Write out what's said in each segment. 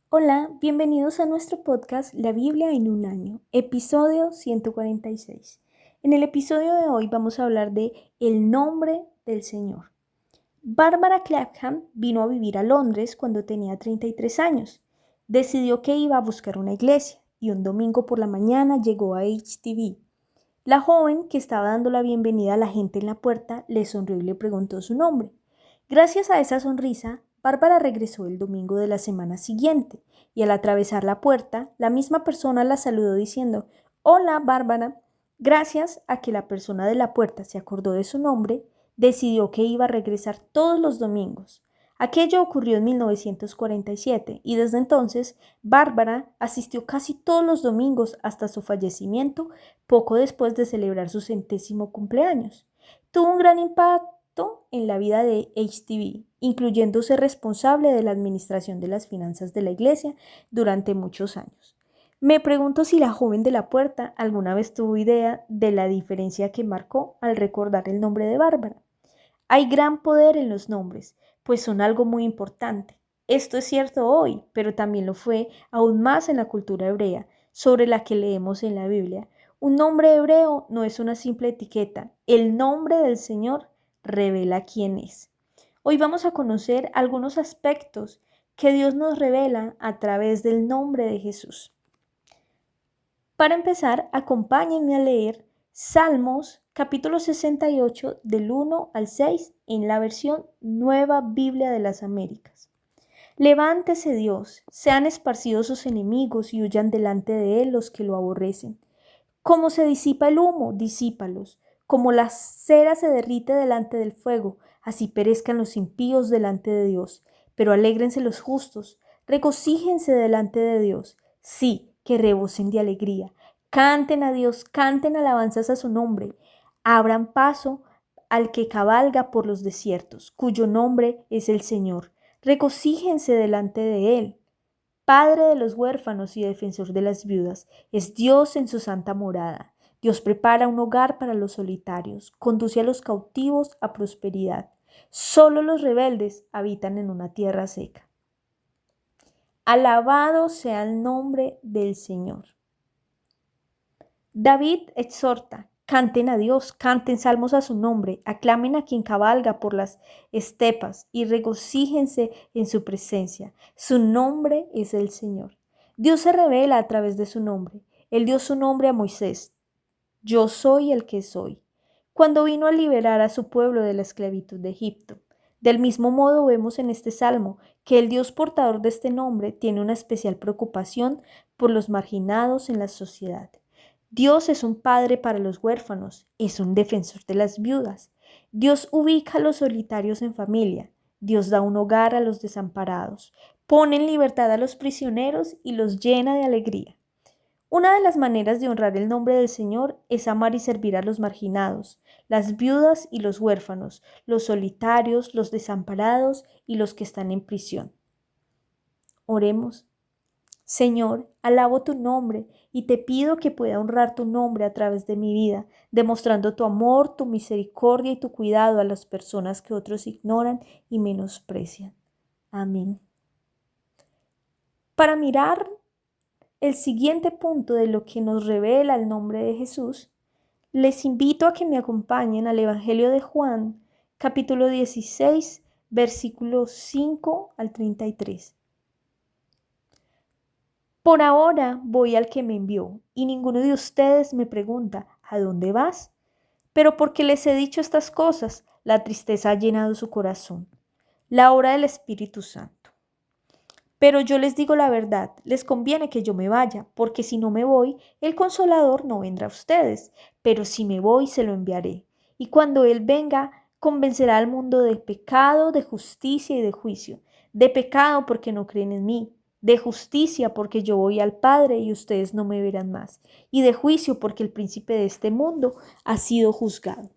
Hola, bienvenidos a nuestro podcast La Biblia en un año, episodio 146. En el episodio de hoy vamos a hablar de el nombre del Señor. Barbara Clapham vino a vivir a Londres cuando tenía 33 años. Decidió que iba a buscar una iglesia y un domingo por la mañana llegó a HTV. La joven que estaba dando la bienvenida a la gente en la puerta le sonrió y le preguntó su nombre. Gracias a esa sonrisa, Bárbara regresó el domingo de la semana siguiente y al atravesar la puerta, la misma persona la saludó diciendo: «Hola, Bárbara». Gracias a que la persona de la puerta se acordó de su nombre, decidió que iba a regresar todos los domingos. Aquello ocurrió en 1947 y desde entonces Bárbara asistió casi todos los domingos hasta su fallecimiento poco después de celebrar su 100º cumpleaños. Tuvo un gran impacto en la vida de HTV, incluyendo ser responsable de la administración de las finanzas de la iglesia durante muchos años. Me pregunto si la joven de la puerta alguna vez tuvo idea de la diferencia que marcó al recordar el nombre de Bárbara. Hay gran poder en los nombres, pues son algo muy importante. Esto es cierto hoy, pero también lo fue aún más en la cultura hebrea, sobre la que leemos en la Biblia. Un nombre hebreo no es una simple etiqueta. El nombre del Señor revela quién es. Hoy vamos a conocer algunos aspectos que Dios nos revela a través del nombre de Jesús. Para empezar, acompáñenme a leer Salmos capítulo 68 del 1 al 6 en la versión Nueva Biblia de las Américas. Levántese Dios, sean esparcidos sus enemigos y huyan delante de él los que lo aborrecen. Como se disipa el humo, disípalos. Como la cera se derrite delante del fuego, así perezcan los impíos delante de Dios. Pero alégrense los justos, regocíjense delante de Dios. Sí, que rebosen de alegría. Canten a Dios, canten alabanzas a su nombre. Abran paso al que cabalga por los desiertos, cuyo nombre es el Señor. Regocíjense delante de él. Padre de los huérfanos y defensor de las viudas, es Dios en su santa morada. Dios prepara un hogar para los solitarios, conduce a los cautivos a prosperidad. Solo los rebeldes habitan en una tierra seca. Alabado sea el nombre del Señor. David exhorta: canten a Dios, canten salmos a su nombre, aclamen a quien cabalga por las estepas y regocíjense en su presencia. Su nombre es el Señor. Dios se revela a través de su nombre. Él dio su nombre a Moisés: yo soy el que soy, cuando vino a liberar a su pueblo de la esclavitud de Egipto. Del mismo modo vemos en este salmo que el Dios portador de este nombre tiene una especial preocupación por los marginados en la sociedad. Dios es un padre para los huérfanos, es un defensor de las viudas. Dios ubica a los solitarios en familia. Dios da un hogar a los desamparados, pone en libertad a los prisioneros y los llena de alegría. Una de las maneras de honrar el nombre del Señor es amar y servir a los marginados, las viudas y los huérfanos, los solitarios, los desamparados y los que están en prisión. Oremos. Señor, alabo tu nombre y te pido que pueda honrar tu nombre a través de mi vida, demostrando tu amor, tu misericordia y tu cuidado a las personas que otros ignoran y menosprecian. Amén. Para mirar el siguiente punto de lo que nos revela el nombre de Jesús, les invito a que me acompañen al Evangelio de Juan, capítulo 16, versículos 5 al 33. Por ahora voy al que me envió, y ninguno de ustedes me pregunta: ¿a dónde vas? Pero porque les he dicho estas cosas, la tristeza ha llenado su corazón. La obra del Espíritu Santo. Pero yo les digo la verdad, les conviene que yo me vaya, porque si no me voy, el Consolador no vendrá a ustedes, pero si me voy, se lo enviaré. Y cuando Él venga, convencerá al mundo de pecado, de justicia y de juicio. De pecado porque no creen en mí, de justicia porque yo voy al Padre y ustedes no me verán más, y de juicio porque el príncipe de este mundo ha sido juzgado.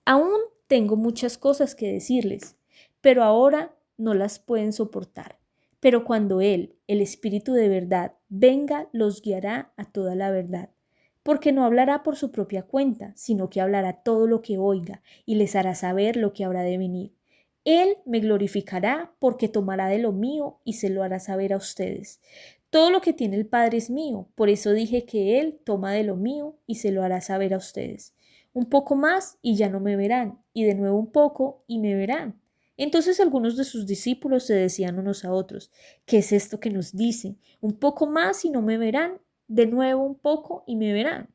Aún tengo muchas cosas que decirles, pero ahora no las pueden soportar. Pero cuando Él, el Espíritu de verdad, venga, los guiará a toda la verdad, porque no hablará por su propia cuenta, sino que hablará todo lo que oiga y les hará saber lo que habrá de venir. Él me glorificará porque tomará de lo mío y se lo hará saber a ustedes. Todo lo que tiene el Padre es mío, por eso dije que Él toma de lo mío y se lo hará saber a ustedes. Un poco más y ya no me verán, y de nuevo un poco y me verán. Entonces algunos de sus discípulos se decían unos a otros, ¿qué es esto que nos dice? Un poco más y no me verán, de nuevo un poco y me verán.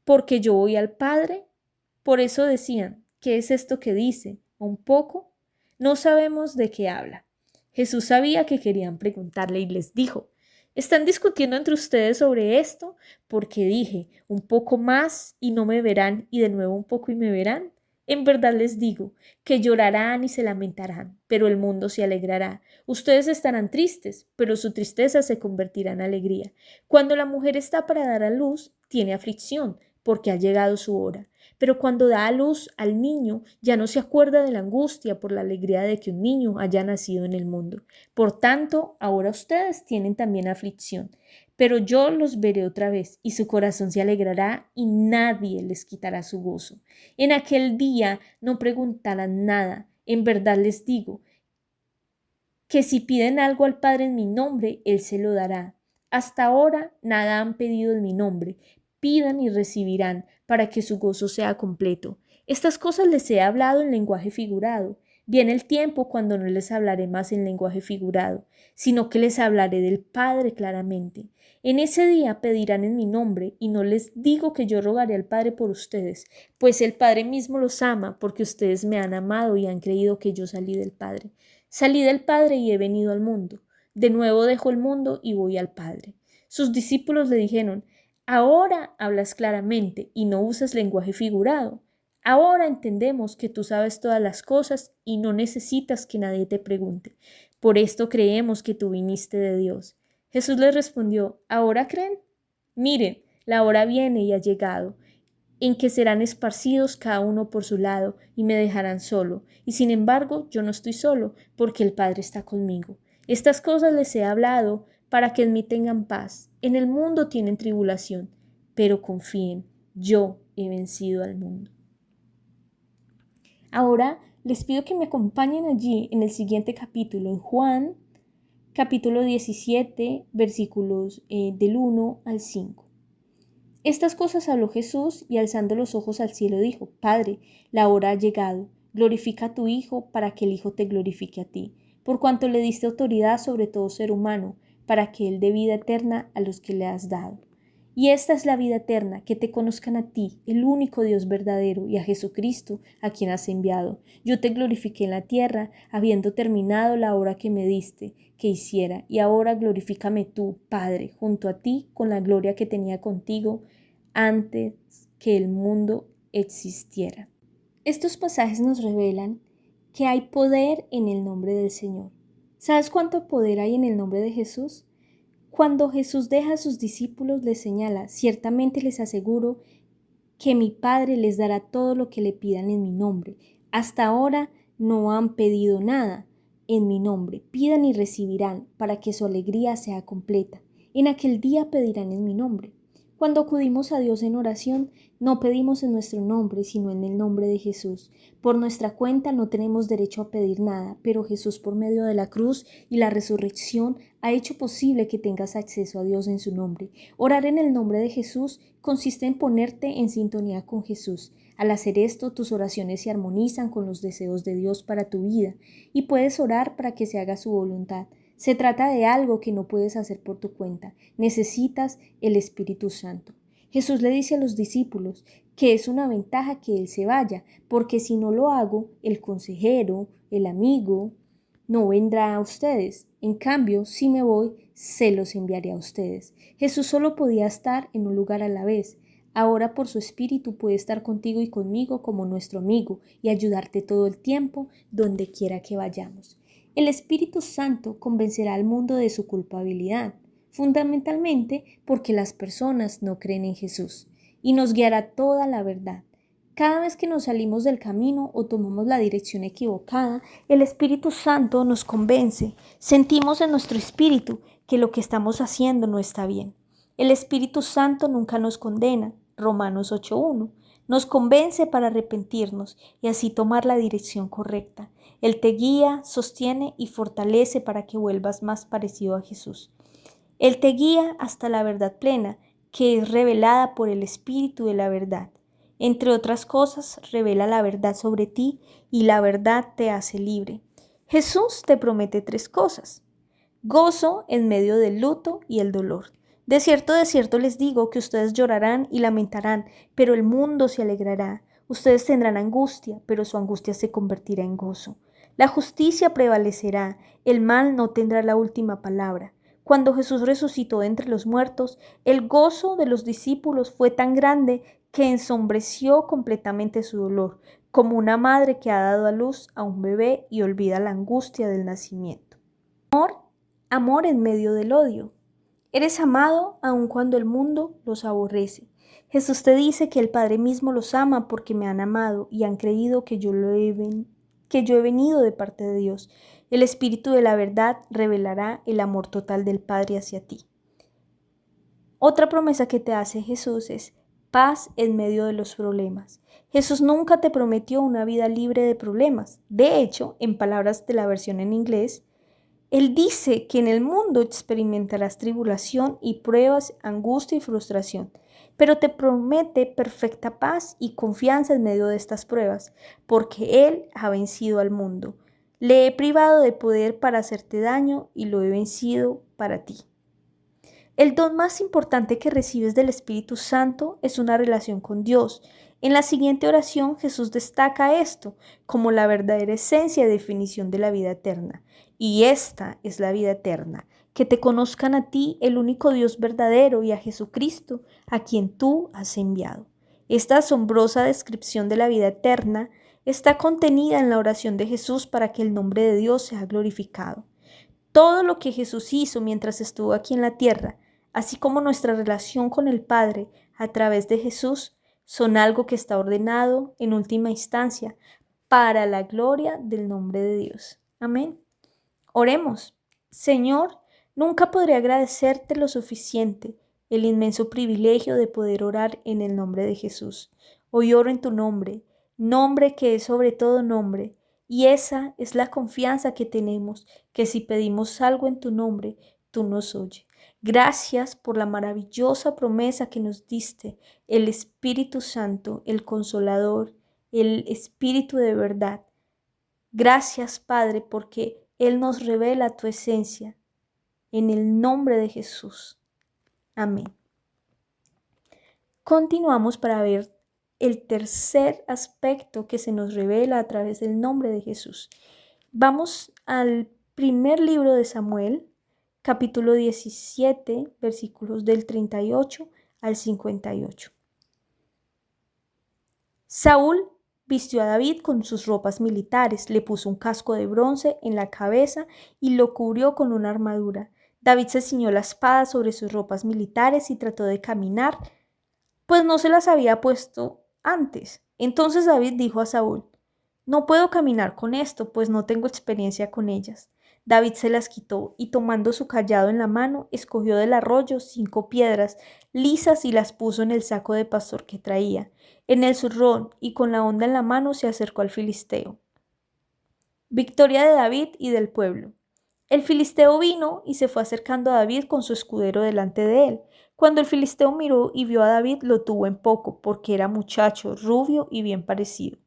Porque yo voy al Padre. Por eso decían, ¿qué es esto que dice? ¿Un poco? No sabemos de qué habla. Jesús sabía que querían preguntarle y les dijo, ¿están discutiendo entre ustedes sobre esto? Porque dije, un poco más y no me verán, y de nuevo un poco y me verán. En verdad les digo que llorarán y se lamentarán, pero el mundo se alegrará. Ustedes estarán tristes, pero su tristeza se convertirá en alegría. Cuando la mujer está para dar a luz, tiene aflicción, porque ha llegado su hora. Pero cuando da a luz al niño, ya no se acuerda de la angustia por la alegría de que un niño haya nacido en el mundo. Por tanto, ahora ustedes tienen también aflicción. Pero yo los veré otra vez, y su corazón se alegrará, y nadie les quitará su gozo. En aquel día no preguntarán nada. En verdad les digo que si piden algo al Padre en mi nombre, Él se lo dará. Hasta ahora nada han pedido en mi nombre. Pidan y recibirán, para que su gozo sea completo. Estas cosas les he hablado en lenguaje figurado. Viene el tiempo cuando no les hablaré más en lenguaje figurado, sino que les hablaré del Padre claramente. En ese día pedirán en mi nombre, y no les digo que yo rogaré al Padre por ustedes, pues el Padre mismo los ama, porque ustedes me han amado y han creído que yo salí del Padre. Salí del Padre y he venido al mundo. De nuevo dejo el mundo y voy al Padre. Sus discípulos le dijeron, ahora hablas claramente y no usas lenguaje figurado. Ahora entendemos que tú sabes todas las cosas y no necesitas que nadie te pregunte. Por esto creemos que tú viniste de Dios. Jesús les respondió, ¿ahora creen? Miren, la hora viene y ha llegado, en que serán esparcidos cada uno por su lado y me dejarán solo. Y sin embargo, yo no estoy solo, porque el Padre está conmigo. Estas cosas les he hablado para que en mí tengan paz. En el mundo tienen tribulación, pero confíen, yo he vencido al mundo. Ahora les pido que me acompañen allí en el siguiente capítulo, en Juan, capítulo 17, versículos del 1 al 5. Estas cosas habló Jesús y alzando los ojos al cielo dijo, Padre, la hora ha llegado, glorifica a tu Hijo para que el Hijo te glorifique a ti, por cuanto le diste autoridad sobre todo ser humano, para que Él dé vida eterna a los que le has dado. Y esta es la vida eterna, que te conozcan a ti, el único Dios verdadero, y a Jesucristo, a quien has enviado. Yo te glorifiqué en la tierra, habiendo terminado la obra que me diste que hiciera, y ahora glorifícame tú, Padre, junto a ti, con la gloria que tenía contigo antes que el mundo existiera. Estos pasajes nos revelan que hay poder en el nombre del Señor. ¿Sabes cuánto poder hay en el nombre de Jesús? Cuando Jesús deja a sus discípulos, les señala, ciertamente les aseguro que mi Padre les dará todo lo que le pidan en mi nombre. Hasta ahora no han pedido nada en mi nombre. Pidan y recibirán, para que su alegría sea completa. En aquel día pedirán en mi nombre. Cuando acudimos a Dios en oración, no pedimos en nuestro nombre, sino en el nombre de Jesús. Por nuestra cuenta no tenemos derecho a pedir nada, pero Jesús, por medio de la cruz y la resurrección, ha hecho posible que tengas acceso a Dios en su nombre. Orar en el nombre de Jesús consiste en ponerte en sintonía con Jesús. Al hacer esto, tus oraciones se armonizan con los deseos de Dios para tu vida y puedes orar para que se haga su voluntad. Se trata de algo que no puedes hacer por tu cuenta. Necesitas el Espíritu Santo. Jesús le dice a los discípulos que es una ventaja que Él se vaya, porque si no lo hago, el consejero, el amigo, no vendrá a ustedes. En cambio, si me voy, se los enviaré a ustedes. Jesús solo podía estar en un lugar a la vez. Ahora por su Espíritu puede estar contigo y conmigo como nuestro amigo y ayudarte todo el tiempo donde quiera que vayamos. El Espíritu Santo convencerá al mundo de su culpabilidad, fundamentalmente porque las personas no creen en Jesús, y nos guiará toda la verdad. Cada vez que nos salimos del camino o tomamos la dirección equivocada, el Espíritu Santo nos convence. Sentimos en nuestro espíritu que lo que estamos haciendo no está bien. El Espíritu Santo nunca nos condena, Romanos 8:1. nos convence para arrepentirnos y así tomar la dirección correcta. Él te guía, sostiene y fortalece para que vuelvas más parecido a Jesús. Él te guía hasta la verdad plena, que es revelada por el Espíritu de la verdad. Entre otras cosas, revela la verdad sobre ti y la verdad te hace libre. Jesús te promete 3 cosas: gozo en medio del luto y el dolor. De cierto les digo que ustedes llorarán y lamentarán, pero el mundo se alegrará. Ustedes tendrán angustia, pero su angustia se convertirá en gozo. La justicia prevalecerá, el mal no tendrá la última palabra. Cuando Jesús resucitó de entre los muertos, el gozo de los discípulos fue tan grande que ensombreció completamente su dolor, como una madre que ha dado a luz a un bebé y olvida la angustia del nacimiento. Amor en medio del odio. Eres amado aun cuando el mundo los aborrece. Jesús te dice que el Padre mismo los ama porque me han amado y han creído que yo he venido de parte de Dios. El Espíritu de la verdad revelará el amor total del Padre hacia ti. Otra promesa que te hace Jesús es paz en medio de los problemas. Jesús nunca te prometió una vida libre de problemas. De hecho, en palabras de la versión en inglés, Él dice que en el mundo experimentarás tribulación y pruebas, angustia y frustración, pero te promete perfecta paz y confianza en medio de estas pruebas, porque Él ha vencido al mundo. Le he privado de poder para hacerte daño y lo he vencido para ti. El don más importante que recibes del Espíritu Santo es una relación con Dios. En la siguiente oración Jesús destaca esto como la verdadera esencia y definición de la vida eterna. Y esta es la vida eterna, que te conozcan a ti, el único Dios verdadero, y a Jesucristo, a quien tú has enviado. Esta asombrosa descripción de la vida eterna está contenida en la oración de Jesús para que el nombre de Dios sea glorificado. Todo lo que Jesús hizo mientras estuvo aquí en la tierra, así como nuestra relación con el Padre a través de Jesús, son algo que está ordenado en última instancia para la gloria del nombre de Dios. Amén. Oremos. Señor, nunca podré agradecerte lo suficiente el inmenso privilegio de poder orar en el nombre de Jesús. Hoy oro en tu nombre, nombre que es sobre todo nombre, y esa es la confianza que tenemos, que si pedimos algo en tu nombre, tú nos oyes. Gracias por la maravillosa promesa que nos diste, el Espíritu Santo, el Consolador, el Espíritu de verdad. Gracias, Padre, porque Él nos revela tu esencia. En el nombre de Jesús. Amén. Continuamos para ver el tercer aspecto que se nos revela a través del nombre de Jesús. Vamos al primer libro de Samuel, capítulo 17, versículos del 38 al 58. Saúl vistió a David con sus ropas militares, le puso un casco de bronce en la cabeza y lo cubrió con una armadura. David se ciñó la espada sobre sus ropas militares y trató de caminar, pues no se las había puesto antes. Entonces David dijo a Saúl: no puedo caminar con esto, pues no tengo experiencia con ellas. David se las quitó y tomando su cayado en la mano, escogió del arroyo 5 piedras lisas y las puso en el saco de pastor que traía, en el zurrón, y con la honda en la mano se acercó al filisteo. Victoria de David y del pueblo. El filisteo vino y se fue acercando a David con su escudero delante de él. Cuando el filisteo miró y vio a David, lo tuvo en poco, porque era muchacho, rubio y bien parecido.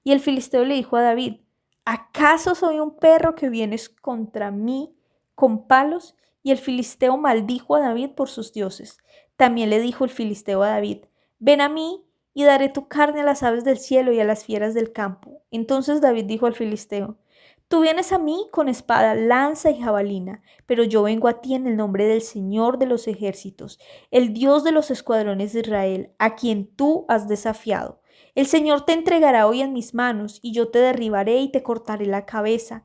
Y el filisteo le dijo a David: ¿acaso soy un perro que vienes contra mí con palos? Y el filisteo maldijo a David por sus dioses. También le dijo el filisteo a David: ven a mí y daré tu carne a las aves del cielo y a las fieras del campo. Entonces David dijo al filisteo: tú vienes a mí con espada, lanza y jabalina, pero yo vengo a ti en el nombre del Señor de los ejércitos, el Dios de los escuadrones de Israel, a quien tú has desafiado. El Señor te entregará hoy en mis manos, y yo te derribaré y te cortaré la cabeza.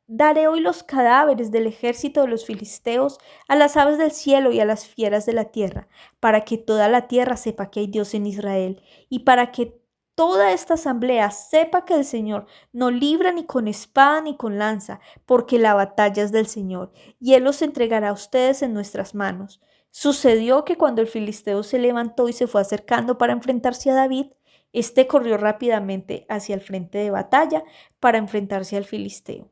Daré hoy los cadáveres del ejército de los filisteos a las aves del cielo y a las fieras de la tierra, para que toda la tierra sepa que hay Dios en Israel, y para que toda esta asamblea sepa que el Señor no libra ni con espada ni con lanza, porque la batalla es del Señor, y Él los entregará a ustedes en nuestras manos. Sucedió que cuando el filisteo se levantó y se fue acercando para enfrentarse a David, éste corrió rápidamente hacia el frente de batalla para enfrentarse al filisteo.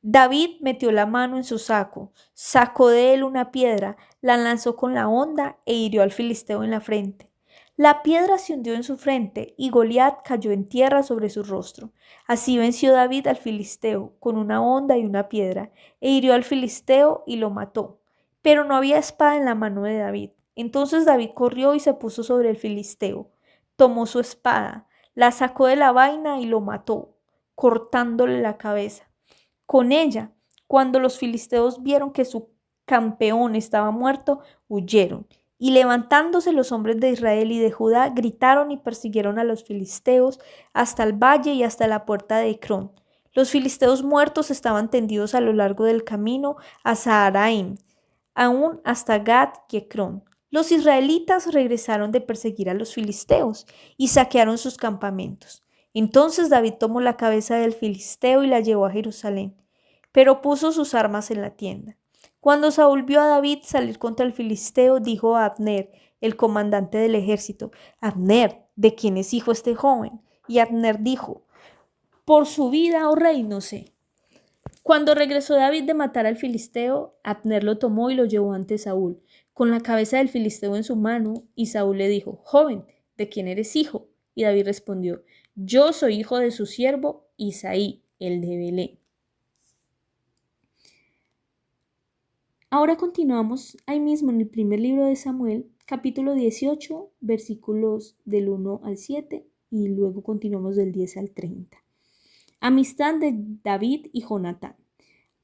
David metió la mano en su saco, sacó de él una piedra, la lanzó con la honda e hirió al filisteo en la frente. La piedra se hundió en su frente y Goliat cayó en tierra sobre su rostro. Así venció David al filisteo con una honda y una piedra, e hirió al filisteo y lo mató. Pero no había espada en la mano de David. Entonces David corrió y se puso sobre el filisteo. Tomó su espada, la sacó de la vaina y lo mató, cortándole la cabeza. Con ella, cuando los filisteos vieron que su campeón estaba muerto, huyeron. Y levantándose los hombres de Israel y de Judá, gritaron y persiguieron a los filisteos hasta el valle y hasta la puerta de Ecrón. Los filisteos muertos estaban tendidos a lo largo del camino a Saharaim, aún hasta Gat y Ecrón. Los israelitas regresaron de perseguir a los filisteos y saquearon sus campamentos. Entonces David tomó la cabeza del filisteo y la llevó a Jerusalén, pero puso sus armas en la tienda. Cuando Saúl vio a David salir contra el filisteo, dijo a Abner, el comandante del ejército: Abner, ¿de quién es hijo este joven? Y Abner dijo: por su vida, oh rey, no sé. Cuando regresó David de matar al filisteo, Abner lo tomó y lo llevó ante Saúl, con la cabeza del filisteo en su mano, y Saúl le dijo: joven, ¿de quién eres hijo? Y David respondió: yo soy hijo de su siervo Isaí, el de Belén. Ahora continuamos ahí mismo en el primer libro de Samuel, capítulo 18, versículos del 1 al 7, y luego continuamos del 10 al 30. Amistad de David y Jonatán.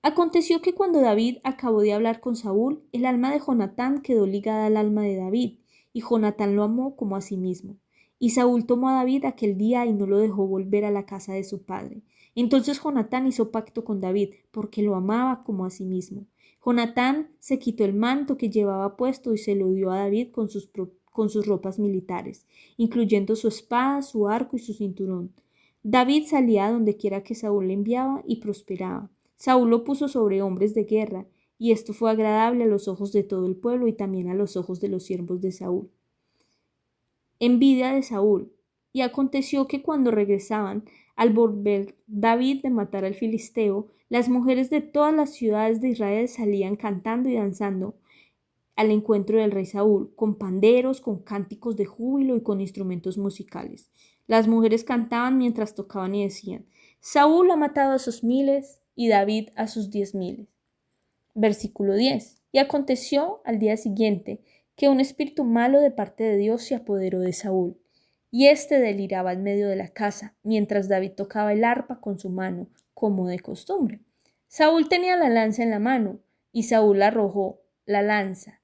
Aconteció que cuando David acabó de hablar con Saúl, el alma de Jonatán quedó ligada al alma de David, y Jonatán lo amó como a sí mismo. Y Saúl tomó a David aquel día y no lo dejó volver a la casa de su padre. Entonces Jonatán hizo pacto con David, porque lo amaba como a sí mismo. Jonatán se quitó el manto que llevaba puesto y se lo dio a David con sus ropas militares, incluyendo su espada, su arco y su cinturón. David salía a donde quiera que Saúl le enviaba y prosperaba. Saúl lo puso sobre hombres de guerra, y esto fue agradable a los ojos de todo el pueblo y también a los ojos de los siervos de Saúl. Envidia de Saúl. Y aconteció que cuando regresaban, al volver David de matar al filisteo, las mujeres de todas las ciudades de Israel salían cantando y danzando al encuentro del rey Saúl, con panderos, con cánticos de júbilo y con instrumentos musicales. Las mujeres cantaban mientras tocaban y decían: Saúl ha matado a sus miles y David a sus 10,000. Versículo 10. Y aconteció al día siguiente que un espíritu malo de parte de Dios se apoderó de Saúl, y éste deliraba en medio de la casa, mientras David tocaba el arpa con su mano, como de costumbre. Saúl tenía la lanza en la mano, y Saúl arrojó la lanza,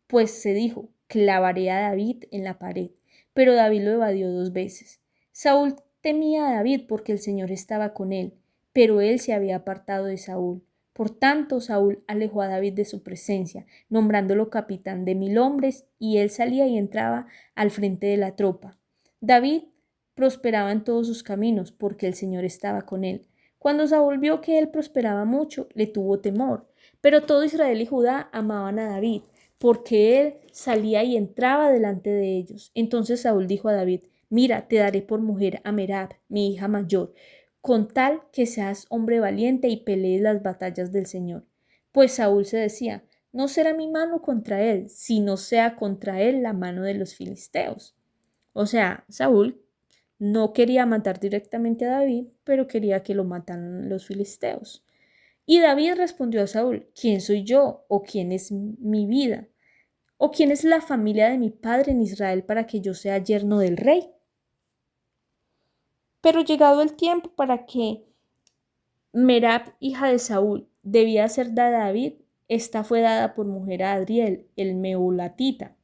pues se dijo: clavaré a David en la pared. Pero David lo evadió 2 veces. Saúl temía a David porque el Señor estaba con él, pero él se había apartado de Saúl. Por tanto, Saúl alejó a David de su presencia, nombrándolo capitán de 1000 hombres, y él salía y entraba al frente de la tropa. David prosperaba en todos sus caminos, porque el Señor estaba con él. Cuando Saúl vio que él prosperaba mucho, le tuvo temor. Pero todo Israel y Judá amaban a David, porque él salía y entraba delante de ellos. Entonces Saúl dijo a David: mira, te daré por mujer a Merab, mi hija mayor, con tal que seas hombre valiente y pelees las batallas del Señor. Pues Saúl se decía: no será mi mano contra él, sino sea contra él la mano de los filisteos. O sea, Saúl no quería matar directamente a David, pero quería que lo mataran los filisteos. Y David respondió a Saúl: ¿quién soy yo? ¿O quién es mi vida? ¿O quién es la familia de mi padre en Israel para que yo sea yerno del rey? Pero llegado el tiempo para que Merab, hija de Saúl, debía ser dada a David, esta fue dada por mujer a Adriel, el Meulatita.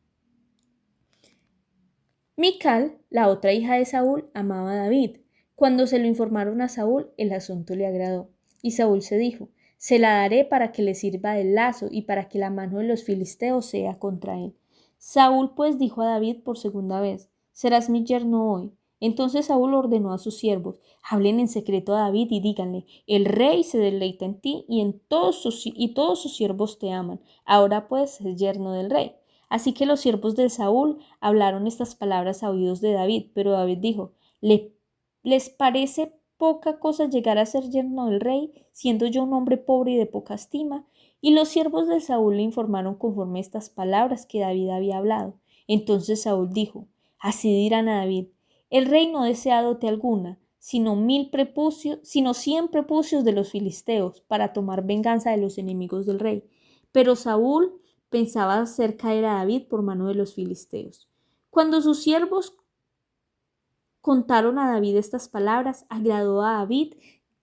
Mical, la otra hija de Saúl, amaba a David. Cuando se lo informaron a Saúl, el asunto le agradó. Y Saúl se dijo: se la daré para que le sirva de lazo y para que la mano de los filisteos sea contra él. Saúl pues dijo a David por segunda vez: serás mi yerno hoy. Entonces Saúl ordenó a sus siervos: hablen en secreto a David y díganle: el rey se deleita en ti y todos sus siervos te aman. Ahora pues es yerno del rey. Así que los siervos de Saúl hablaron estas palabras a oídos de David, pero David dijo, ¿Les parece poca cosa llegar a ser yerno del rey, siendo yo un hombre pobre y de poca estima? Y los siervos de Saúl le informaron conforme estas palabras que David había hablado. Entonces Saúl dijo, así dirán a David, el rey no desea dote alguna, sino 100 prepucios de los filisteos, para tomar venganza de los enemigos del rey. Pero Saúl pensaba hacer caer a David por mano de los filisteos. Cuando sus siervos contaron a David estas palabras, agradó a David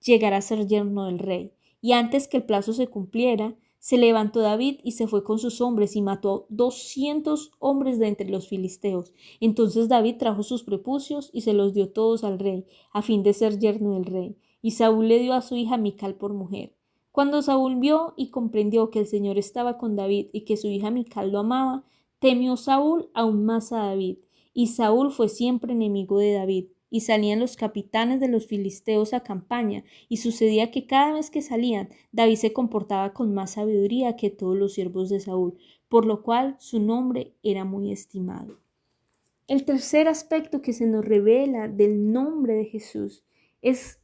llegar a ser yerno del rey. Y antes que el plazo se cumpliera, se levantó David y se fue con sus hombres y mató 200 hombres de entre los filisteos. Entonces David trajo sus prepucios y se los dio todos al rey, a fin de ser yerno del rey. Y Saúl le dio a su hija Mical por mujer. Cuando Saúl vio y comprendió que el Señor estaba con David y que su hija Mical lo amaba, temió Saúl aún más a David. Y Saúl fue siempre enemigo de David. Y salían los capitanes de los filisteos a campaña, y sucedía que cada vez que salían, David se comportaba con más sabiduría que todos los siervos de Saúl, por lo cual su nombre era muy estimado. El tercer aspecto que se nos revela del nombre de Jesús es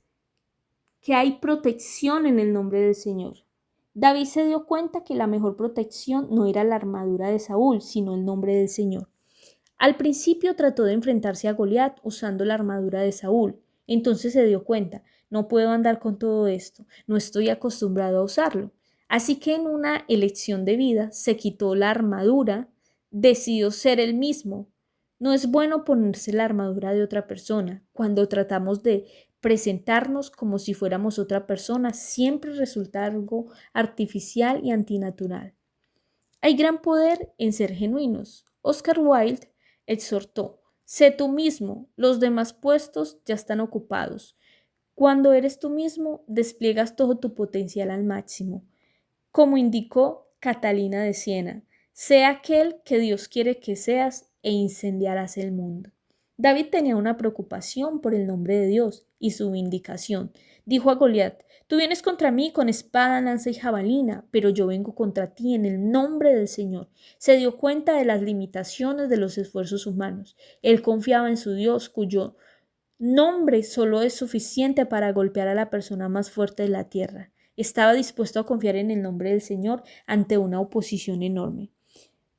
que hay protección en el nombre del Señor. David se dio cuenta que la mejor protección no era la armadura de Saúl, sino el nombre del Señor. Al principio trató de enfrentarse a Goliat usando la armadura de Saúl. Entonces se dio cuenta, no puedo andar con todo esto, no estoy acostumbrado a usarlo. Así que en una elección de vida se quitó la armadura, decidió ser él mismo. No es bueno ponerse la armadura de otra persona. Cuando tratamos de presentarnos como si fuéramos otra persona, siempre resulta algo artificial y antinatural. Hay gran poder en ser genuinos. Oscar Wilde exhortó, sé tú mismo, los demás puestos ya están ocupados. Cuando eres tú mismo, despliegas todo tu potencial al máximo. Como indicó Catalina de Siena, sé aquel que Dios quiere que seas e incendiarás el mundo. David tenía una preocupación por el nombre de Dios y su vindicación. Dijo a Goliat, tú vienes contra mí con espada, lanza y jabalina, pero yo vengo contra ti en el nombre del Señor. Se dio cuenta de las limitaciones de los esfuerzos humanos. Él confiaba en su Dios, cuyo nombre solo es suficiente para golpear a la persona más fuerte de la tierra. Estaba dispuesto a confiar en el nombre del Señor ante una oposición enorme.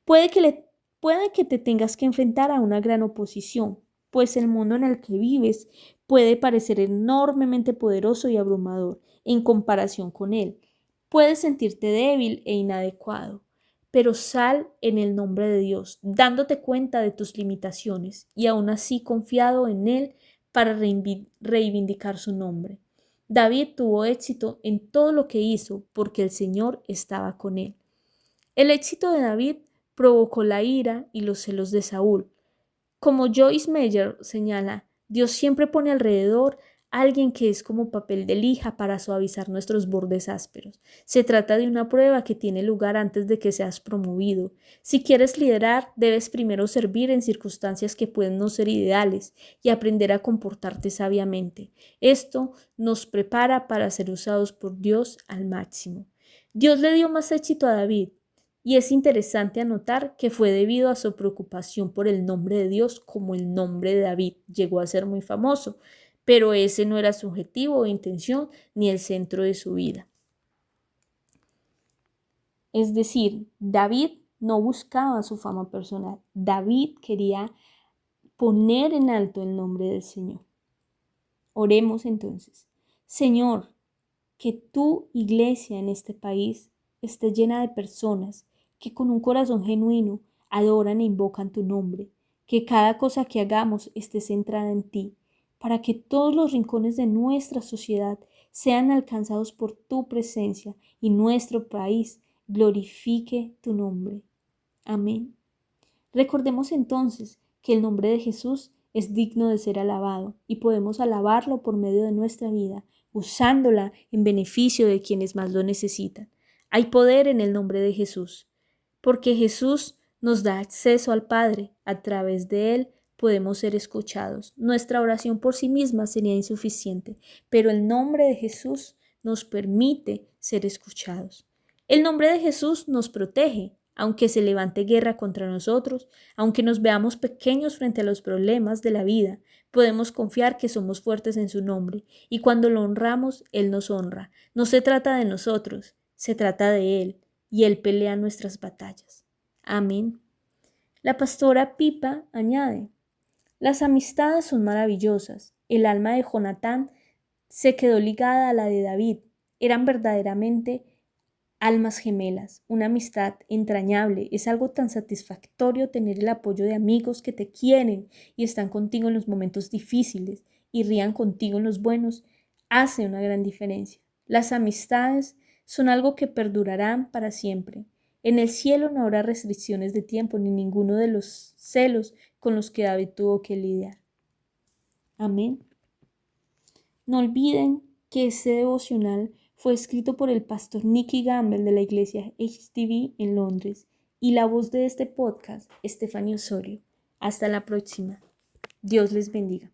Puede que te tengas que enfrentar a una gran oposición, pues el mundo en el que vives puede parecer enormemente poderoso y abrumador en comparación con él. Puedes sentirte débil e inadecuado, pero sal en el nombre de Dios, dándote cuenta de tus limitaciones y aún así confiado en él para reivindicar su nombre. David tuvo éxito en todo lo que hizo porque el Señor estaba con él. El éxito de David provocó la ira y los celos de Saúl. Como Joyce Meyer señala, Dios siempre pone alrededor a alguien que es como papel de lija para suavizar nuestros bordes ásperos. Se trata de una prueba que tiene lugar antes de que seas promovido. Si quieres liderar, debes primero servir en circunstancias que pueden no ser ideales y aprender a comportarte sabiamente. Esto nos prepara para ser usados por Dios al máximo. Dios le dio más éxito a David. Y es interesante anotar que fue debido a su preocupación por el nombre de Dios como el nombre de David llegó a ser muy famoso, pero ese no era su objetivo o intención ni el centro de su vida. Es decir, David no buscaba su fama personal, David quería poner en alto el nombre del Señor. Oremos entonces. Señor, que tu iglesia en este país esté llena de personas que con un corazón genuino adoran e invocan tu nombre, que cada cosa que hagamos esté centrada en ti, para que todos los rincones de nuestra sociedad sean alcanzados por tu presencia y nuestro país glorifique tu nombre. Amén. Recordemos entonces que el nombre de Jesús es digno de ser alabado y podemos alabarlo por medio de nuestra vida, usándola en beneficio de quienes más lo necesitan. Hay poder en el nombre de Jesús, porque Jesús nos da acceso al Padre. A través de Él podemos ser escuchados. Nuestra oración por sí misma sería insuficiente, pero el nombre de Jesús nos permite ser escuchados. El nombre de Jesús nos protege. Aunque se levante guerra contra nosotros, aunque nos veamos pequeños frente a los problemas de la vida, podemos confiar que somos fuertes en su nombre, y cuando lo honramos, Él nos honra. No se trata de nosotros, se trata de Él, y Él pelea nuestras batallas. Amén. La pastora Pipa añade: las amistades son maravillosas. El alma de Jonatán se quedó ligada a la de David. Eran verdaderamente almas gemelas, una amistad entrañable. Es algo tan satisfactorio tener el apoyo de amigos que te quieren y están contigo en los momentos difíciles y rían contigo en los buenos. Hace una gran diferencia. Las amistades son algo que perdurarán para siempre. En el cielo no habrá restricciones de tiempo ni ninguno de los celos con los que David tuvo que lidiar. Amén. No olviden que este devocional fue escrito por el pastor Nicky Gamble de la iglesia HTV en Londres y la voz de este podcast, Estefanía Osorio. Hasta la próxima. Dios les bendiga.